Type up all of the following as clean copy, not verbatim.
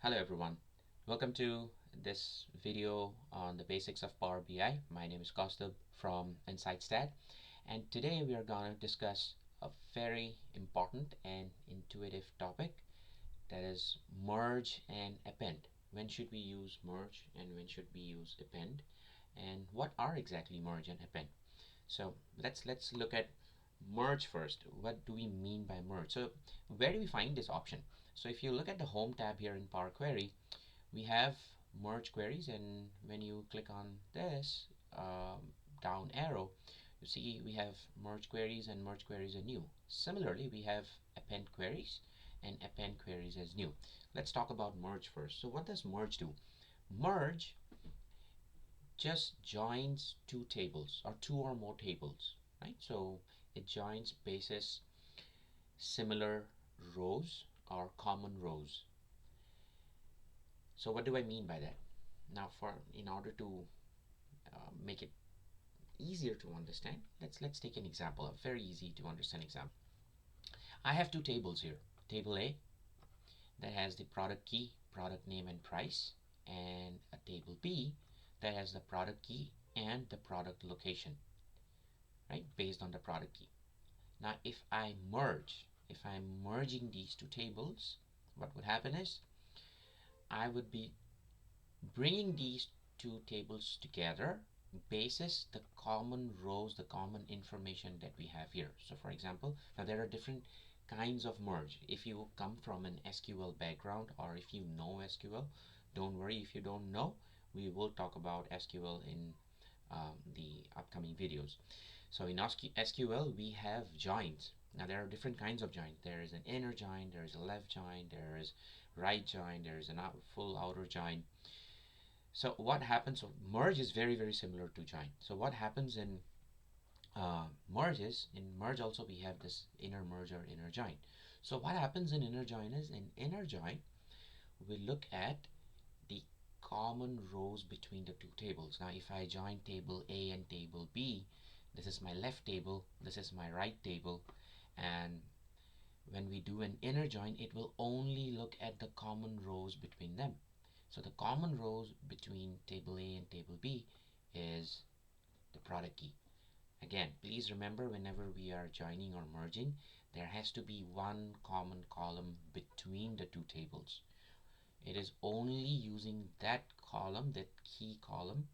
Hello everyone, welcome to this video on the basics of Power BI. My name is Kaustubh from InsightStat, and today we are going to discuss a very important and intuitive topic, that is merge and append. When should we use merge and when should we use append, and what are exactly merge and append? So let's look at merge first. What do we mean by merge? So where do we find this option? So if you look at the home tab here in Power Query, we have merge queries, and when you click on this down arrow, you see we have merge queries, and merge queries are new. Similarly, we have append queries and append queries as new. Let's talk about merge first. So what does merge do? Merge just joins two tables or two or more tables, right? So it joins basis similar rows or common rows. So what do I mean by that? Now, in order to make it easier to understand, let's take an example, a very easy to understand example. I have two tables here. Table A that has the product key, product name, and price, and a table B that has the product key and the product location, right, based on the product key. Now, if I'm merging these two tables, what would happen is I would be bringing these two tables together basis the common rows, the common information that we have here. So for example, now there are different kinds of merge. If you come from an SQL background, or if you know SQL, don't worry if you don't know, we will talk about SQL in the upcoming videos. So in SQL we have joins. Now there are different kinds of joins. There is an inner join, there is a left join, there is right join, there is a full outer join. So what happens? So merge is very similar to join. So what happens in merge also we have this inner merge or inner join. So what happens in inner join is, in inner join we look at the common rows between the two tables. Now if I join table A and table B, this is my left table, this is my right table, and when we do an inner join, it will only look at the common rows between them. So the common rows between table A and table B is the product key. Again, please remember, whenever we are joining or merging, there has to be one common column between the two tables. It is only using that column, that key column,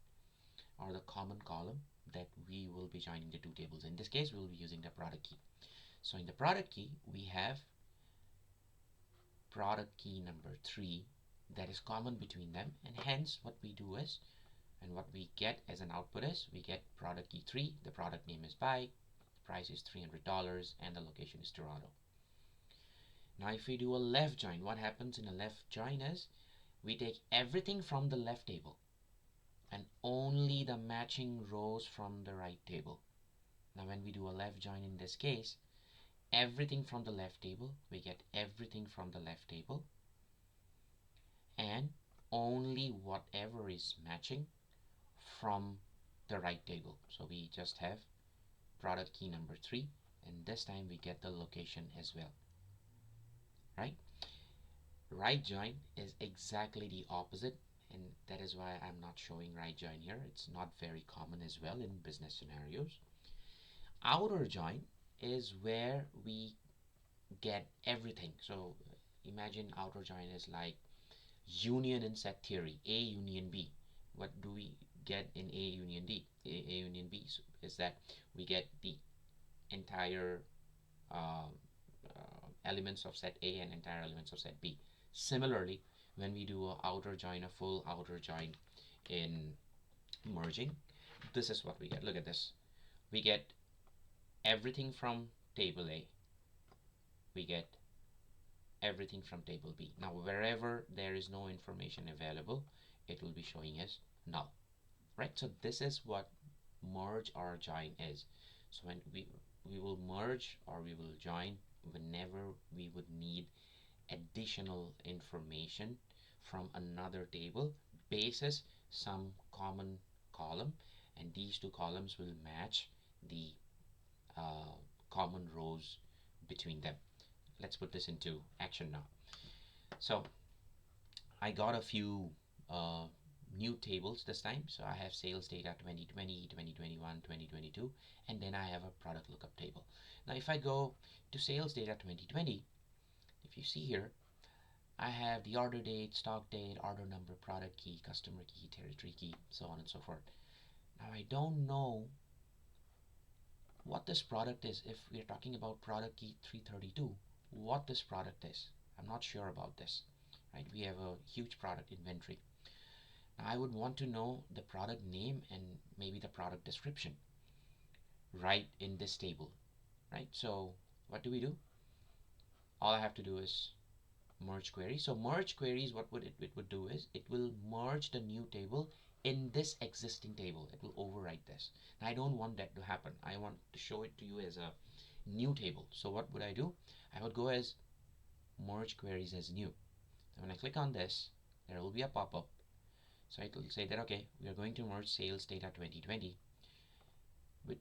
or the common column, that we will be joining the two tables. In this case, we will be using the product key. So in the product key, we have product key number 3 that is common between them, and hence what we do is, and what we get as an output is, we get product key 3, the product name is bike, the price is $300, and the location is Toronto. Now if we do a left join, what happens in a left join is we take everything from the left table and only the matching rows from the right table. Now when we do a left join in this case, everything from the left table, we get everything from the left table, and only whatever is matching from the right table. So we just have product key number 3, and this time we get the location as well, right? Right join is exactly the opposite, and that is why I'm not showing right join here. It's not very common as well in business scenarios. Outer join is where we get everything. So imagine outer join is like union in set theory, A union B. What do we get in A union D? A union B is that we get the entire elements of set A and entire elements of set B. Similarly, when we do a outer join, a full outer join in merging, this is what we get. Look at this. We get everything from table A. We get everything from table B. Now wherever there is no information available, it will be showing as null, right? So this is what merge or join is. So when we will merge or we will join whenever we would need additional information from another table basis some common column, and these two columns will match the common rows between them. Let's put this into action now. So I got a few uh, new tables this time. So I have sales data 2020, 2021, 2022, and then I have a product lookup table. Now, if I go to sales data 2020, if you see here, I have the order date, stock date, order number, product key, customer key, territory key, so on and so forth. Now, I don't know what this product is. If we're talking about product key 332, what this product is, I'm not sure about this. Right? We have a huge product inventory. Now, I would want to know the product name and maybe the product description right in this table, right? So what do? All I have to do is merge query. So merge queries, what it would do is it will merge the new table in this existing table. It will overwrite this. Now, I don't want that to happen. I want to show it to you as a new table. So what would I do? I would go as merge queries as new. So when I click on this, there will be a pop-up. So it will say that, okay, we are going to merge sales data 2020. With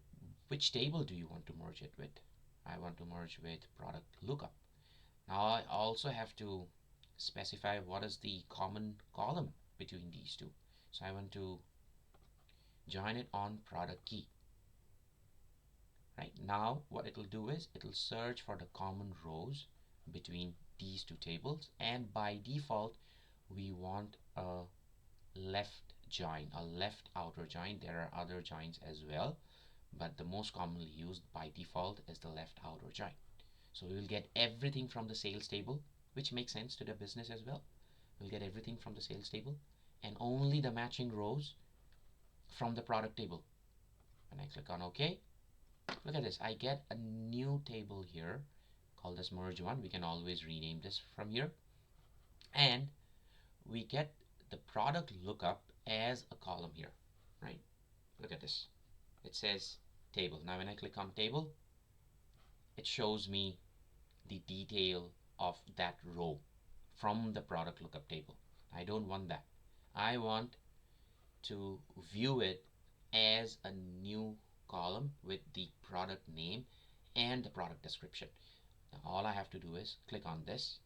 which table do you want to merge it with? I want to merge with product lookup. Now I also have to specify what is the common column between these two. So I want to join it on product key. Right now, what it will do is it will search for the common rows between these two tables, and by default, we want a left join, a left outer join. There are other joins as well, but the most commonly used by default is the left outer join. So we will get everything from the sales table, which makes sense to the business as well. We'll get everything from the sales table and only the matching rows from the product table. When I click on OK, look at this. I get a new table here called as merge one. We can always rename this from here. And we get the product lookup as a column here, right? Look at this. It says table. Now when I click on table, it shows me the detail of that row from the product lookup table. I don't want that. I want to view it as a new column with the product name and the product description. Now, all I have to do is click on this.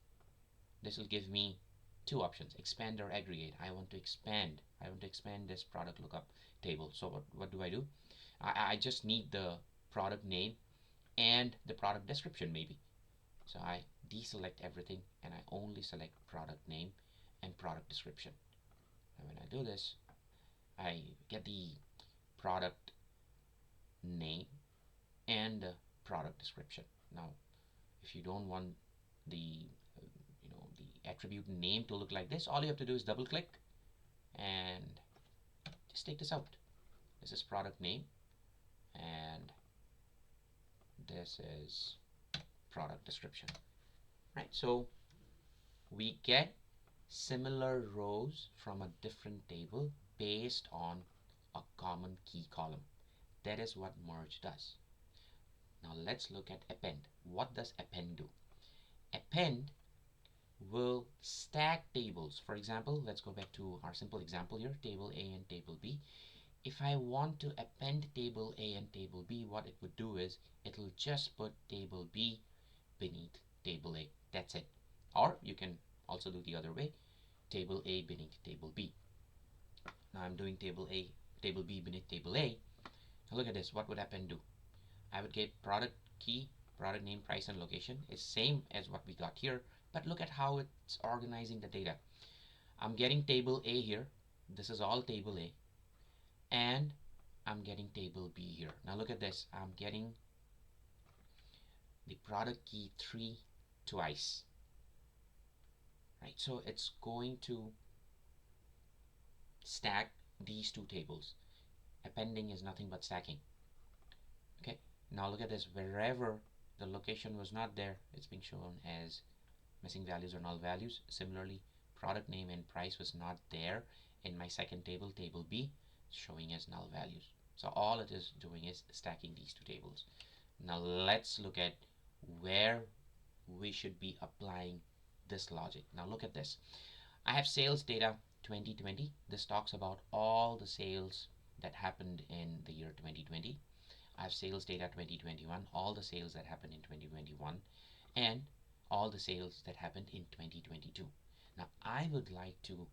This will give me two options, expand or aggregate. I want to expand. I want to expand this product lookup table. So what do? I just need the product name and the product description maybe. So I deselect everything and I only select product name and product description. And when I do this, I get the product name and the product description. Now, if you don't want the the attribute name to look like this, all you have to do is double click and just take this out. This is product name and this is product description, right? So we get similar rows from a different table based on a common key column. That is what merge does. Now let's look at append. What does append do? Append will stack tables. For example, let's go back to our simple example here, table A and table B. If I want to append table A and table B, what it would do is it will just put table B beneath table A. That's it. Or you can also do the other way, table A beneath table B. Now I'm doing table B beneath table A. Now look at this. What would append do? I would get product key, product name, price, and location is same as what we got here, but look at how it's organizing the data. I'm getting table A here. This is all table A. And I'm getting table B here. Now look at this. I'm getting the product key 3 twice. Right? So it's going to stack these two tables. Appending is nothing but stacking. Okay, now look at this. Wherever the location was not there, it's being shown as missing values or null values. Similarly, product name and price was not there in my second table, table B, showing as null values. So all it is doing is stacking these two tables. Now let's look at where we should be applying this logic. Now look at this. I have sales data 2020. This talks about all the sales that happened in the year 2020. I have sales data 2021, all the sales that happened in 2021, and all the sales that happened in 2022. Now I would like to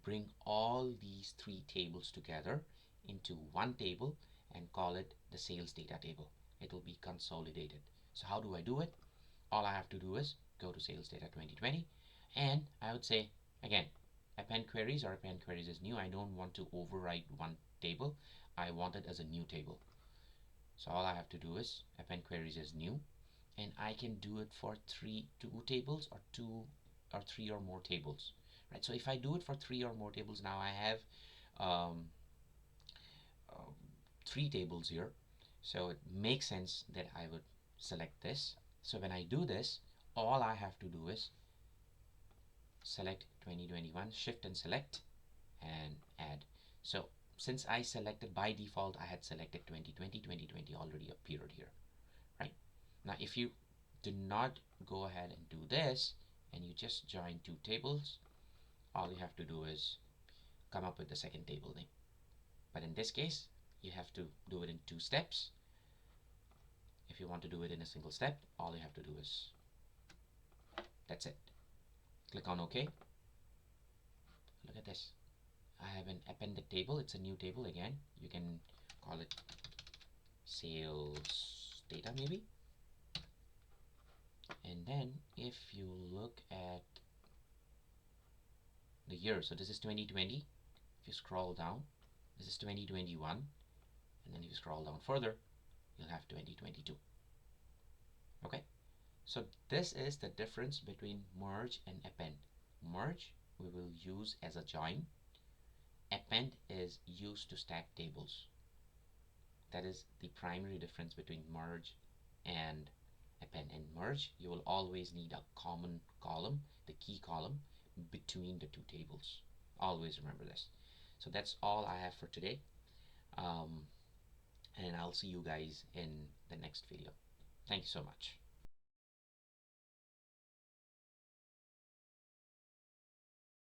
bring all these three tables together into one table and call it the sales data table. It will be consolidated. So how do I do it? All I have to do is go to sales data 2020, and I would say again, append queries or append queries is new. I don't want to overwrite one table. I want it as a new table. So all I have to do is append queries is new, and I can do it for two tables or two or three or more tables, right? So if I do it for three or more tables, now I have um, uh, three tables here, so it makes sense that I would select this. So when I do this, all I have to do is select 2021, shift and select, and add. So since I selected by default, I had selected 2020, 2020 already appeared here, right? Now if you do not go ahead and do this and you just join two tables, all you have to do is come up with the second table name. But in this case, you have to do it in two steps. If you want to do it in a single step, all you have to do is, that's it. Click on OK. Look at this. I have an appended table. It's a new table again. You can call it sales data maybe. And then if you look at the year, so this is 2020. If you scroll down, this is 2021. And then if you scroll down further, you'll have 2022. Okay, so this is the difference between merge and append. Merge we will use as a join. Append is used to stack tables. That is the primary difference between merge and append. In merge, you will always need a common column, the key column, between the two tables. Always remember this. So that's all I have for today. And I'll see you guys in the next video. Thank you so much.